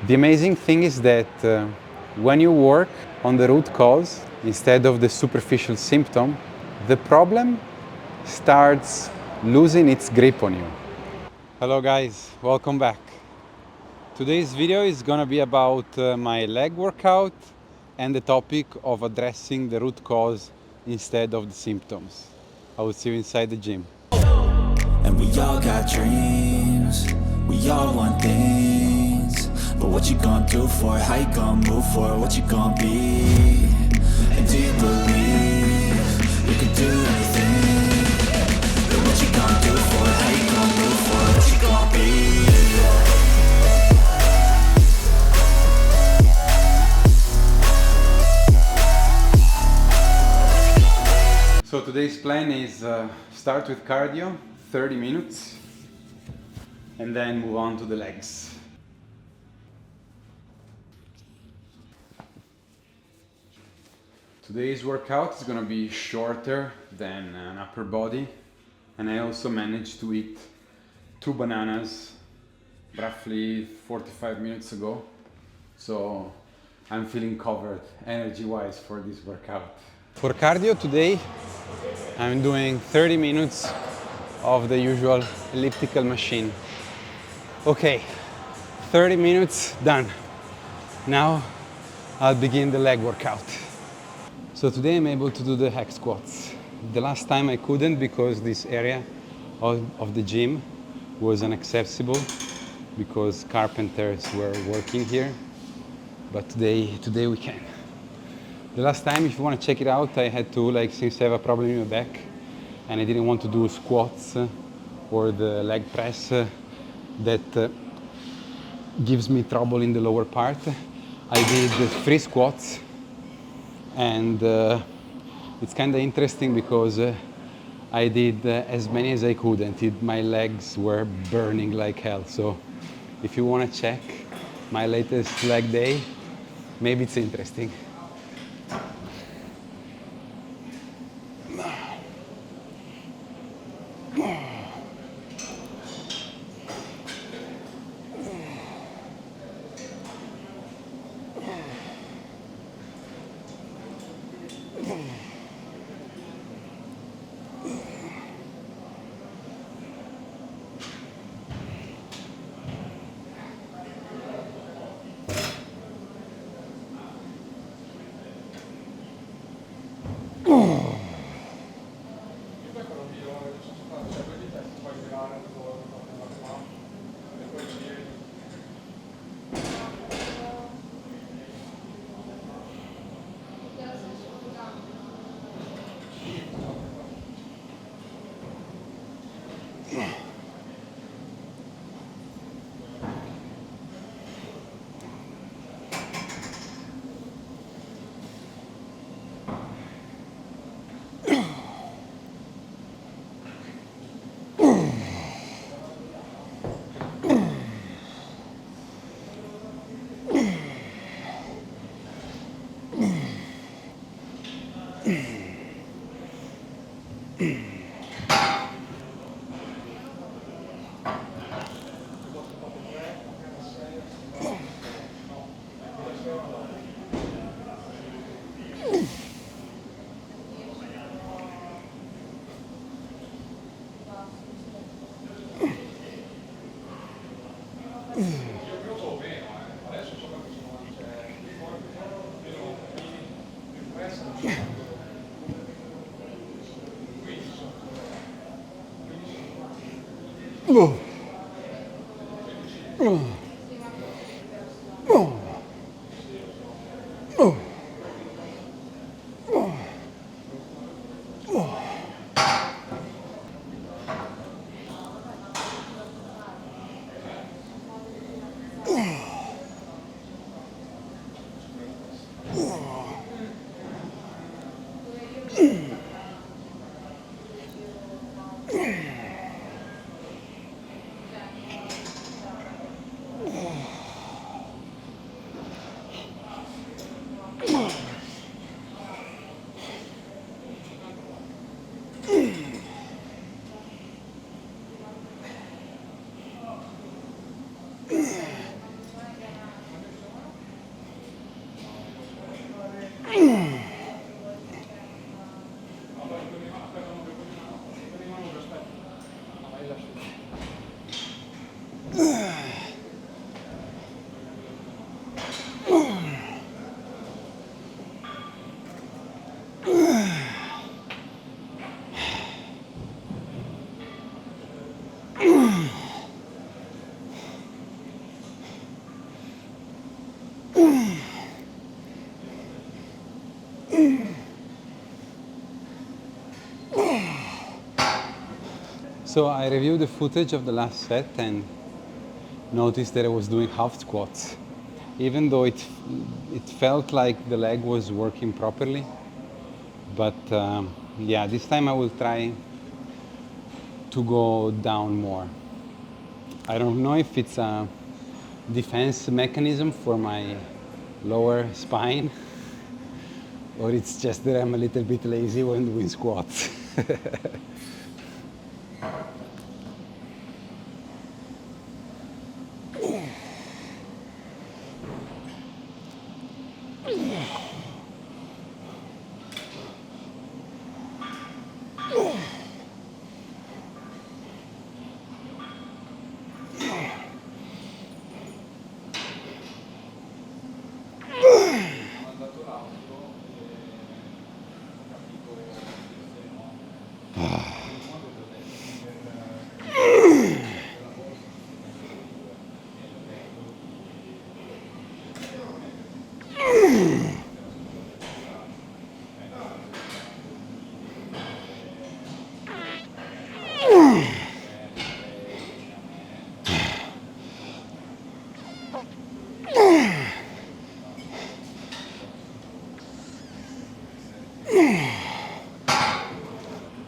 The amazing thing is that when you work on the root cause instead of the superficial symptom, the problem starts losing its grip on you. Hello guys, welcome back. Today's video is gonna be about my leg workout and the topic of addressing the root cause instead of the symptoms. I will see you inside the gym. And we all got dreams, we all want things. But what you gonna do for it? How you gonna move for it? What you gonna be? And do you believe you can do anything? But what you gonna do for it? How you gonna move for it? What you gonna be? So today's plan is start with cardio, 30 minutes, and then move on to the legs. Today's workout is gonna be shorter than an upper body, and I also managed to eat 2 bananas roughly 45 minutes ago. So I'm feeling covered energy-wise for this workout. For cardio today, I'm doing 30 minutes of the usual elliptical machine. Okay, 30 minutes done. Now I'll begin the leg workout. So today I'm able to do the hack squats. The last time I couldn't because this area of the gym was inaccessible because carpenters were working here. But today we can. The last time, if you want to check it out, I had to, since I have a problem in my back and I didn't want to do squats or the leg press that gives me trouble in the lower part, I did 3 squats. And it's kind of interesting because I did as many as I could until my legs were burning like hell. So if you want to check my latest leg day, maybe it's interesting. So I reviewed the footage of the last set and noticed that I was doing half squats, even though it felt like the leg was working properly. But yeah, this time I will try to go down more. I don't know if it's a defense mechanism for my lower spine or it's just that I'm a little bit lazy when doing squats.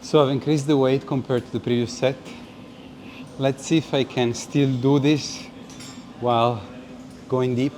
So I've increased the weight compared to the previous set. Let's see if I can still do this while going deep.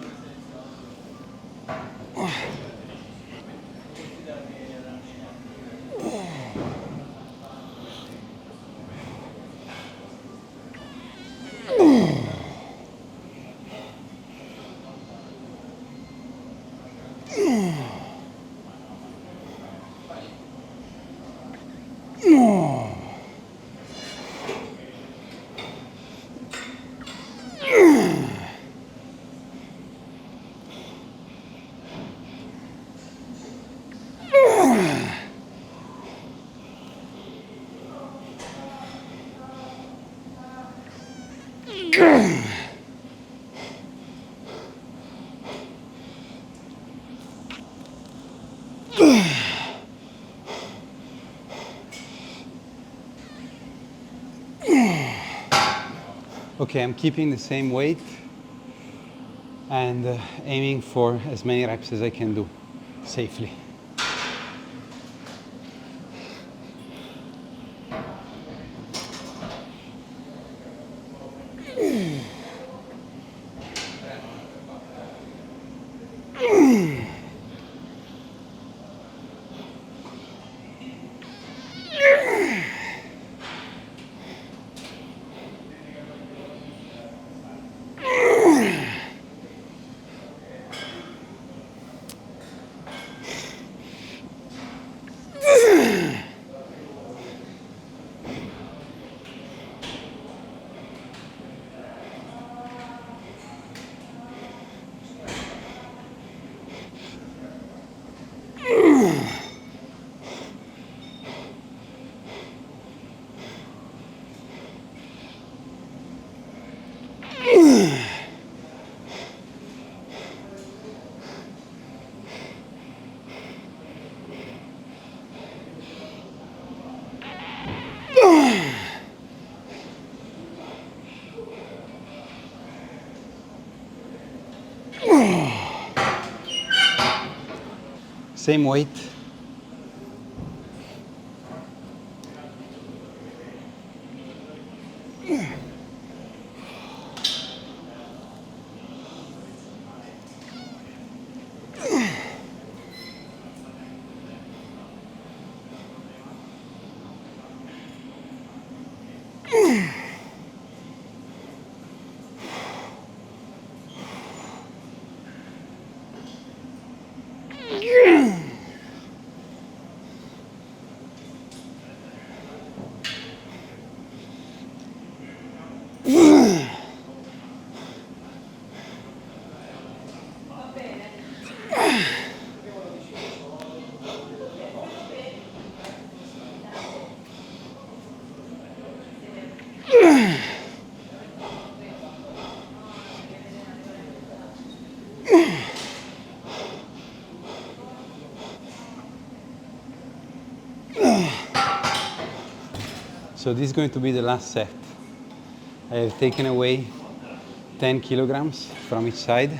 Okay, I'm keeping the same weight and aiming for as many reps as I can do safely. Same weight. So this is going to be the last set. I have taken away 10 kilograms from each side.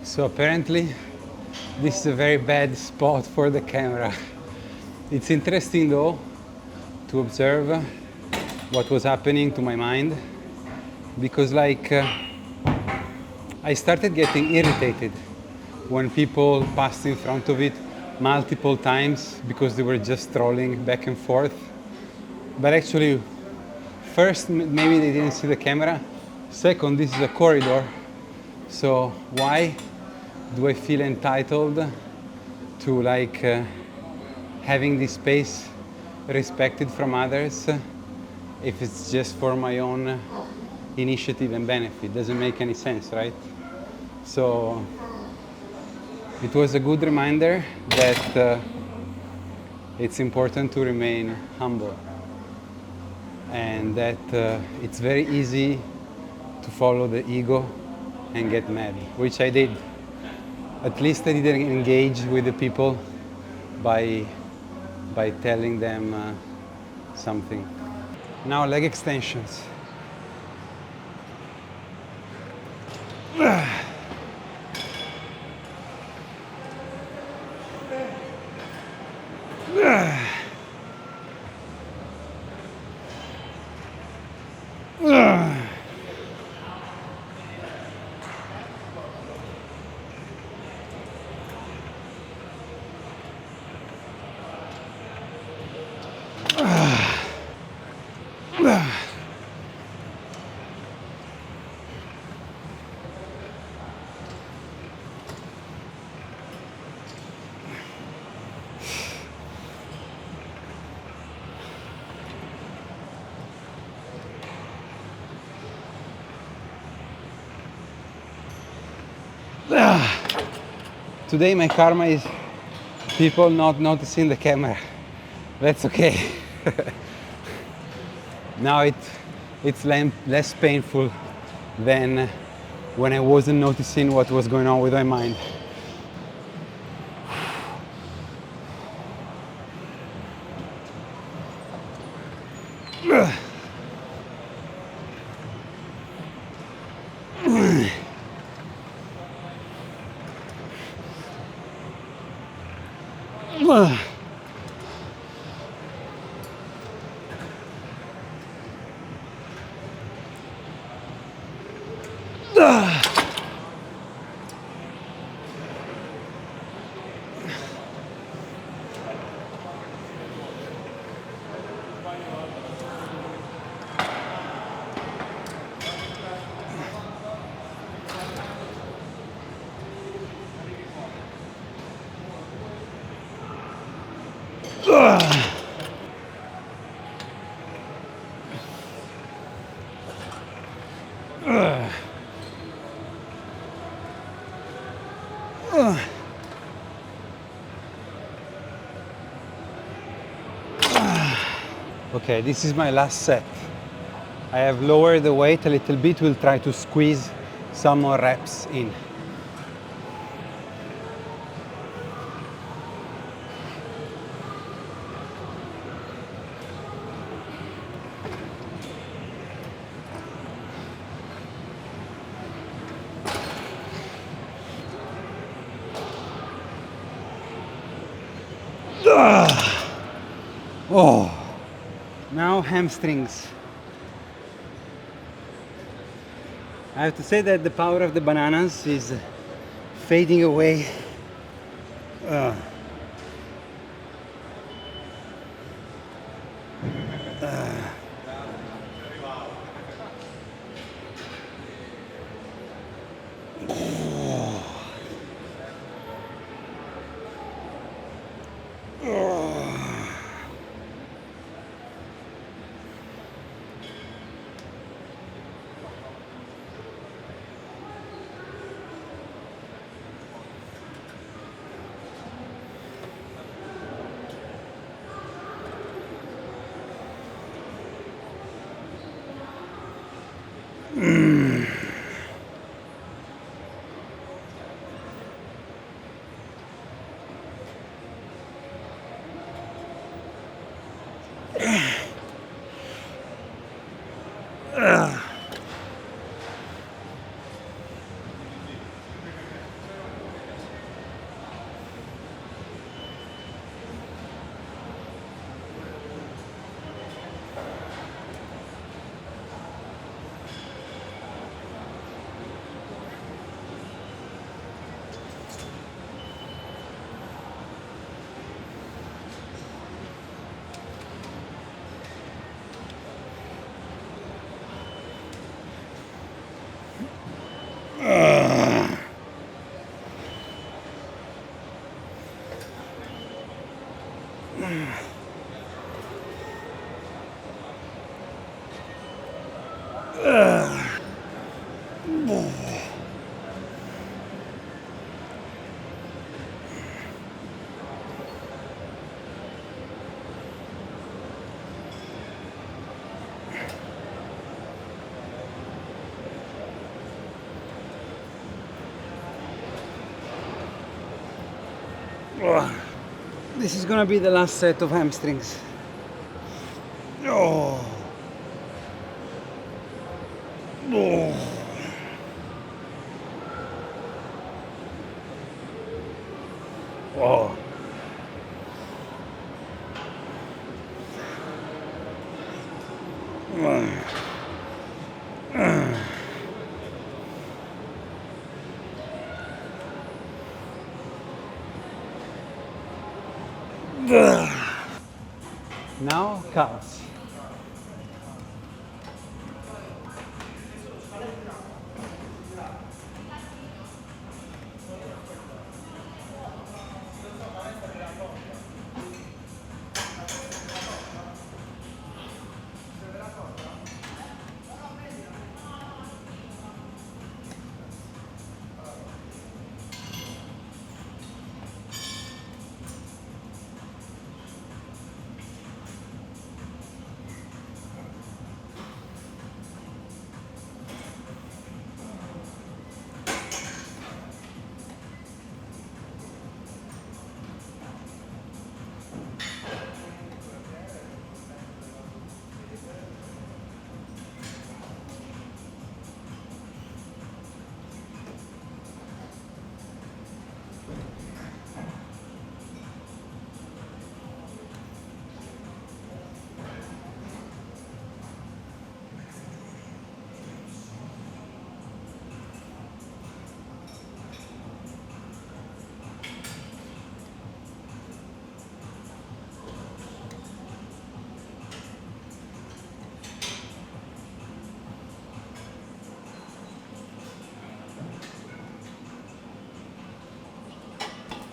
So apparently this is a very bad spot for the camera. It's interesting though to observe what was happening to my mind, because I started getting irritated when people passed in front of it multiple times because they were just strolling back and forth. But actually, first, maybe they didn't see the camera. Second, this is a corridor. So why do I feel entitled to having this space respected from others if it's just for my own initiative and benefit? Doesn't make any sense, right? So it was a good reminder that it's important to remain humble, and that it's very easy to follow the ego and get mad, which I did. At least I didn't engage with the people by telling them something. Now leg extensions. Today my karma is people not noticing the camera. That's okay. Now it's less painful than when I wasn't noticing what was going on with my mind. Ugh. Okay, this is my last set. I have lowered the weight a little bit. We'll try to squeeze some more reps in. Oh, now hamstrings. I have to say that the power of the bananas is fading away. This is gonna be the last set of hamstrings. Oh. Oh. Oh. Now calves.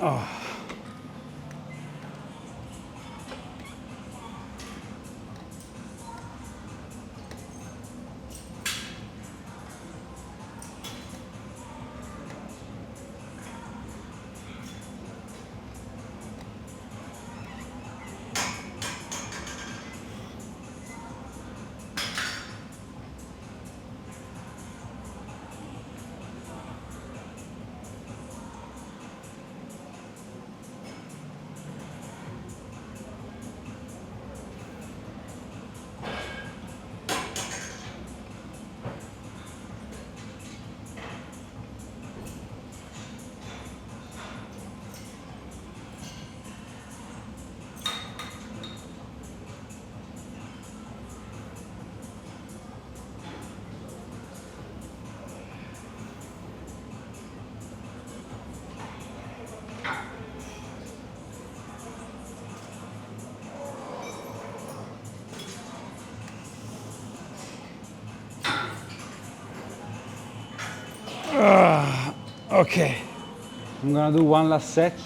Oh. Okay, I'm gonna do one last set,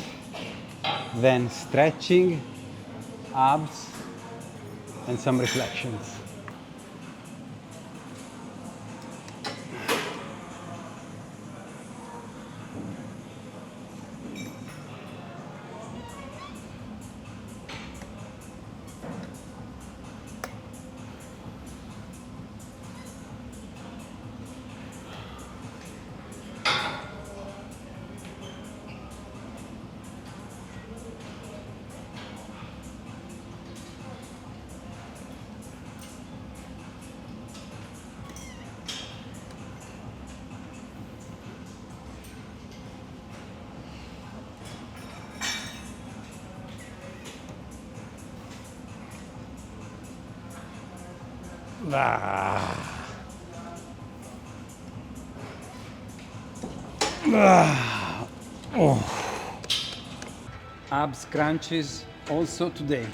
then stretching, abs, and some reflections. Abs crunches also today.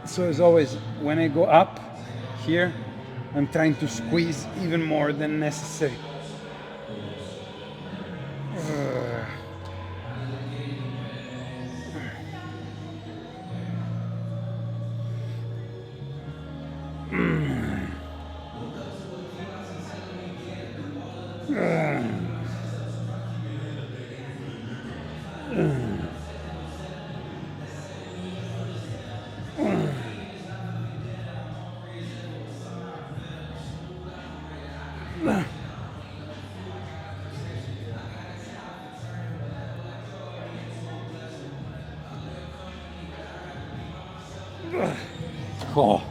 So as always, when I go up here, I'm trying to squeeze even more than necessary. Oh.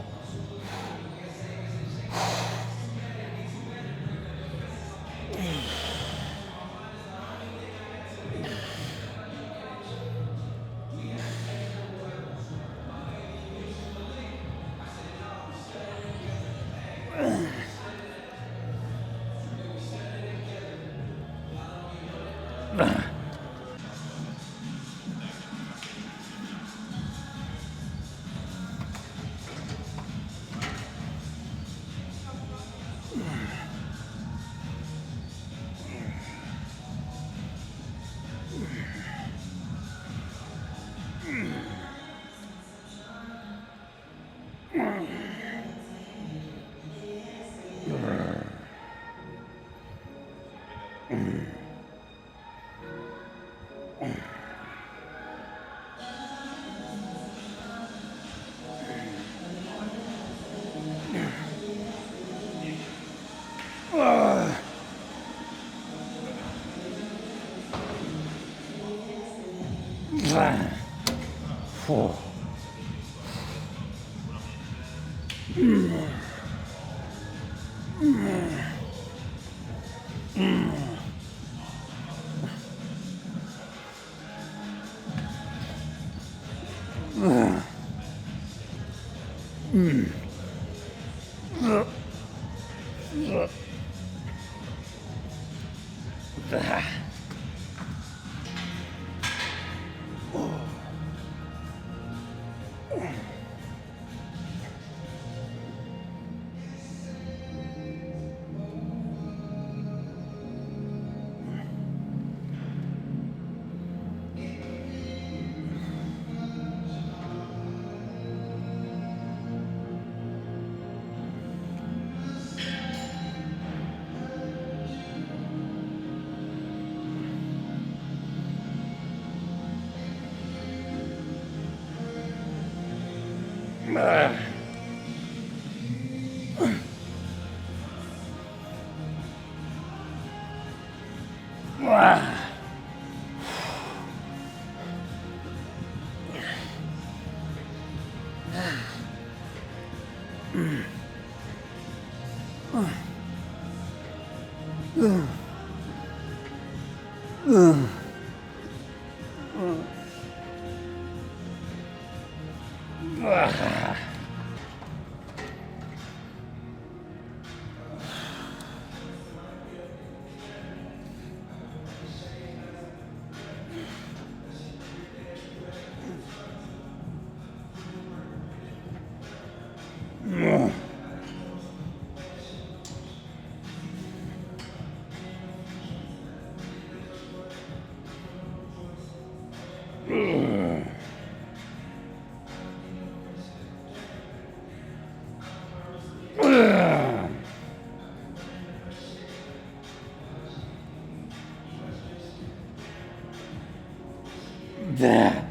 I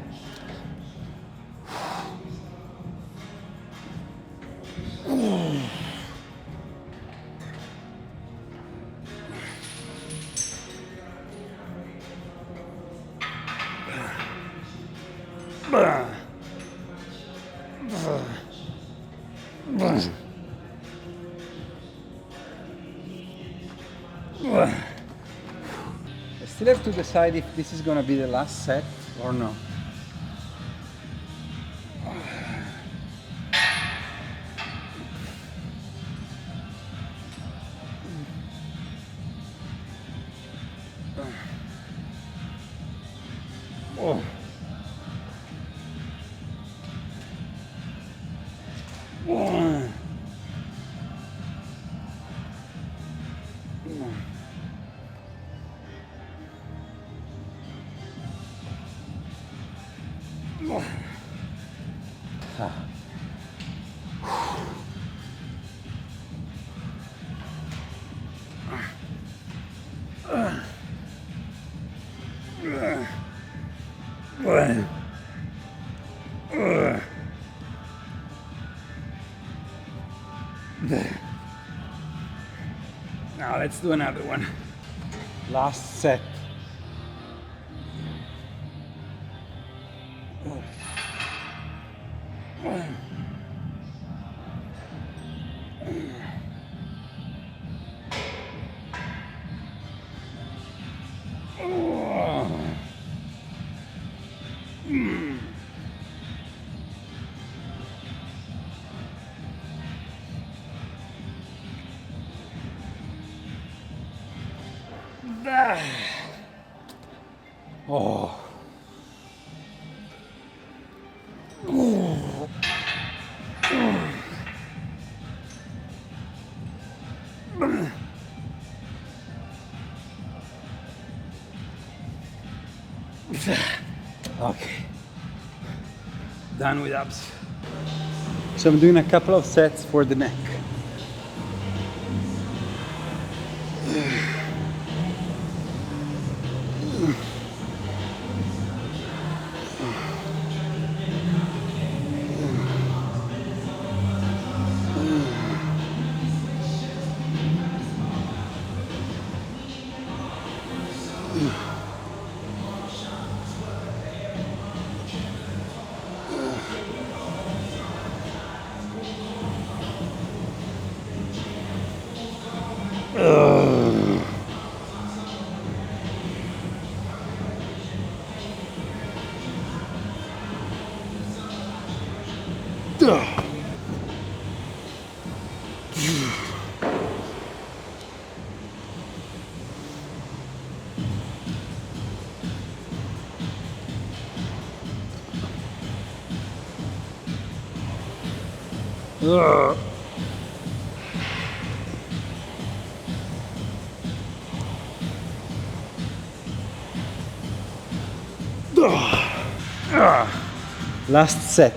still have to decide if this is gonna be the last set or no. Oh. Oh. Now let's do another one. Last set. Oh. Okay. Done with abs. So I'm doing a couple of sets for the neck. Last set.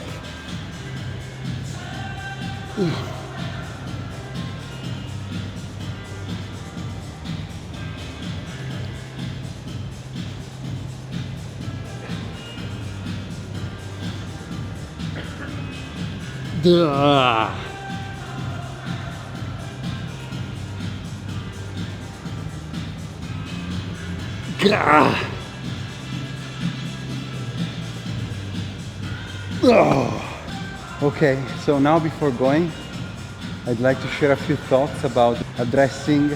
Okay, so now before going, I'd like to share a few thoughts about addressing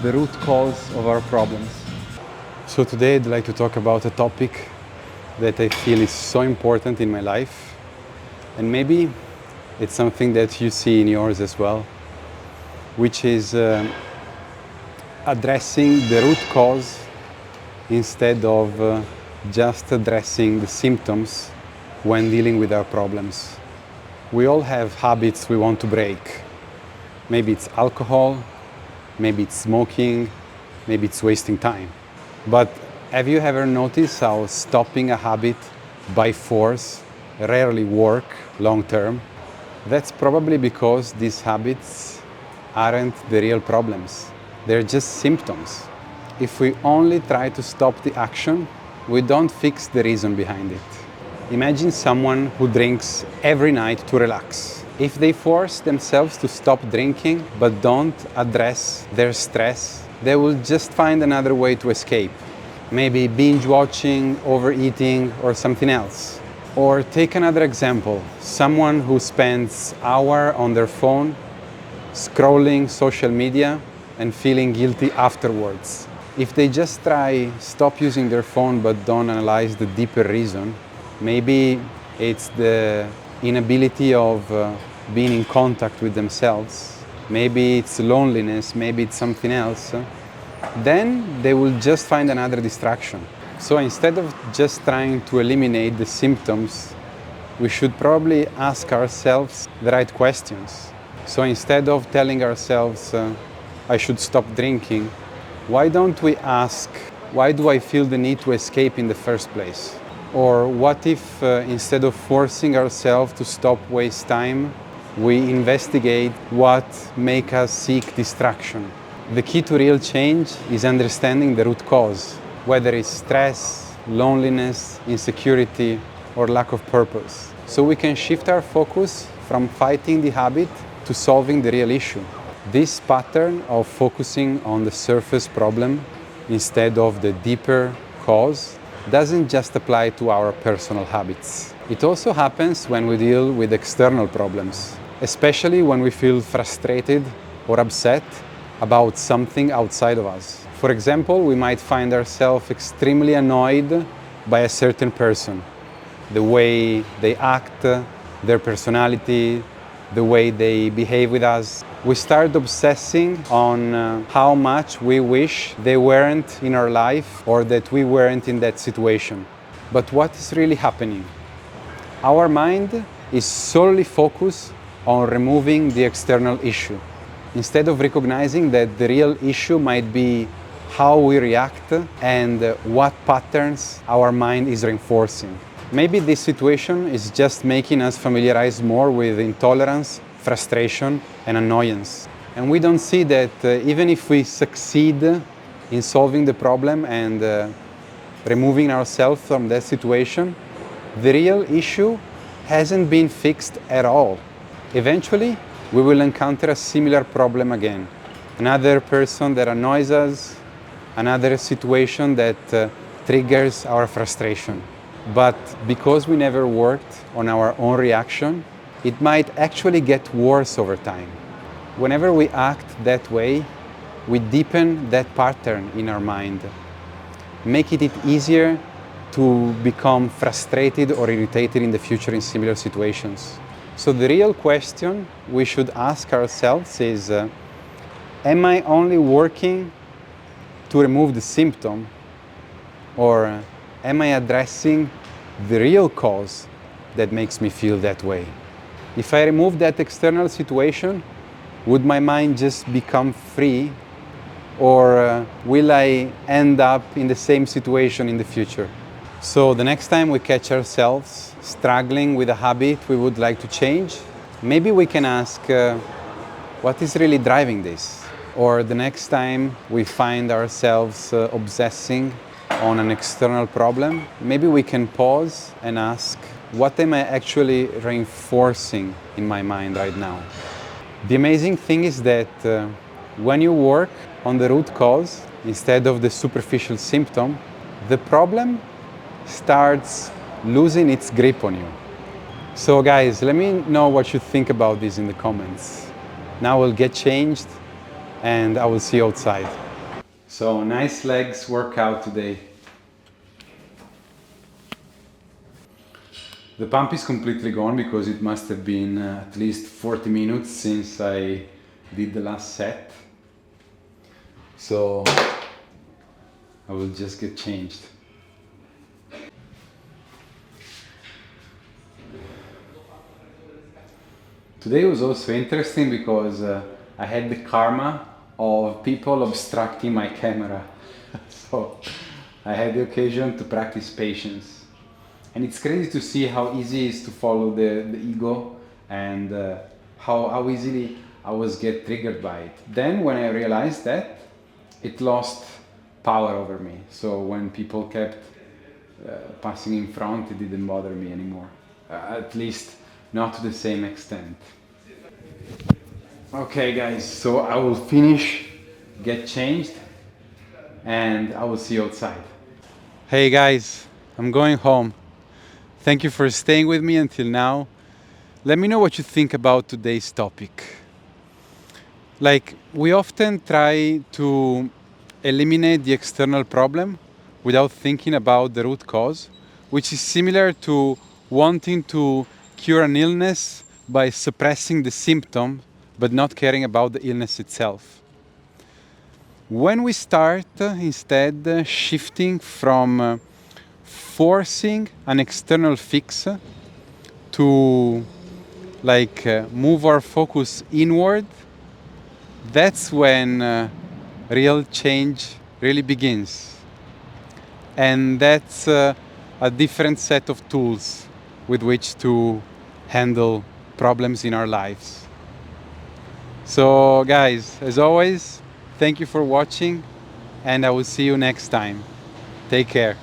the root cause of our problems. So today I'd like to talk about a topic that I feel is so important in my life, and maybe it's something that you see in yours as well, which is addressing the root cause instead of just addressing the symptoms when dealing with our problems. We all have habits we want to break. Maybe it's alcohol, maybe it's smoking, maybe it's wasting time. But have you ever noticed how stopping a habit by force rarely work long term? That's probably because these habits aren't the real problems. They're just symptoms. If we only try to stop the action, we don't fix the reason behind it. Imagine someone who drinks every night to relax. If they force themselves to stop drinking but don't address their stress, they will just find another way to escape. Maybe binge watching, overeating, or something else. Or take another example, someone who spends hours on their phone, scrolling social media and feeling guilty afterwards. If they just try stop using their phone but don't analyze the deeper reason, maybe it's the inability of being in contact with themselves, maybe it's loneliness, maybe it's something else, then they will just find another distraction. So instead of just trying to eliminate the symptoms, we should probably ask ourselves the right questions. So instead of telling ourselves, I should stop drinking, why don't we ask, why do I feel the need to escape in the first place? Or what if instead of forcing ourselves to stop waste time, we investigate what makes us seek distraction? The key to real change is understanding the root cause, whether it's stress, loneliness, insecurity, or lack of purpose. So we can shift our focus from fighting the habit to solving the real issue. This pattern of focusing on the surface problem instead of the deeper cause doesn't just apply to our personal habits. It also happens when we deal with external problems, especially when we feel frustrated or upset about something outside of us. For example, we might find ourselves extremely annoyed by a certain person, the way they act, their personality, the way they behave with us. We start obsessing on how much we wish they weren't in our life or that we weren't in that situation. But what is really happening? Our mind is solely focused on removing the external issue, instead of recognizing that the real issue might be how we react and what patterns our mind is reinforcing. Maybe this situation is just making us familiarize more with intolerance, frustration, and annoyance. And we don't see that even if we succeed in solving the problem and removing ourselves from that situation, the real issue hasn't been fixed at all. Eventually, we will encounter a similar problem again. Another person that annoys us, another situation that triggers our frustration. But because we never worked on our own reaction, it might actually get worse over time. Whenever we act that way, we deepen that pattern in our mind, making it easier to become frustrated or irritated in the future in similar situations. So the real question we should ask ourselves is, am I only working to remove the symptom, or am I addressing the real cause that makes me feel that way? If I remove that external situation, would my mind just become free, or will I end up in the same situation in the future? So the next time we catch ourselves struggling with a habit we would like to change, maybe we can ask, what is really driving this? Or the next time we find ourselves obsessing on an external problem, maybe we can pause and ask, what am I actually reinforcing in my mind right now? The amazing thing is that when you work on the root cause instead of the superficial symptom, the problem starts losing its grip on you. So guys, let me know what you think about this in the comments. Now we'll get changed and I will see you outside. So nice legs workout today. The pump is completely gone because it must have been at least 40 minutes since I did the last set. So I will just get changed. Today was also interesting because I had the karma of people obstructing my camera. So I had the occasion to practice patience. And it's crazy to see how easy it is to follow the ego and how easily I was get triggered by it. Then when I realized that, it lost power over me. So when people kept passing in front, it didn't bother me anymore. At least not to the same extent. Okay guys, so I will finish, get changed, and I will see you outside. Hey guys, I'm going home. Thank you for staying with me until now. Let me know what you think about today's topic. Like, we often try to eliminate the external problem without thinking about the root cause, which is similar to wanting to cure an illness by suppressing the symptom but not caring about the illness itself. When we start instead shifting from forcing an external fix to move our focus inward, that's when real change really begins. And that's a different set of tools with which to handle problems in our lives. So guys, as always, thank you for watching, and I will see you next time. Take care.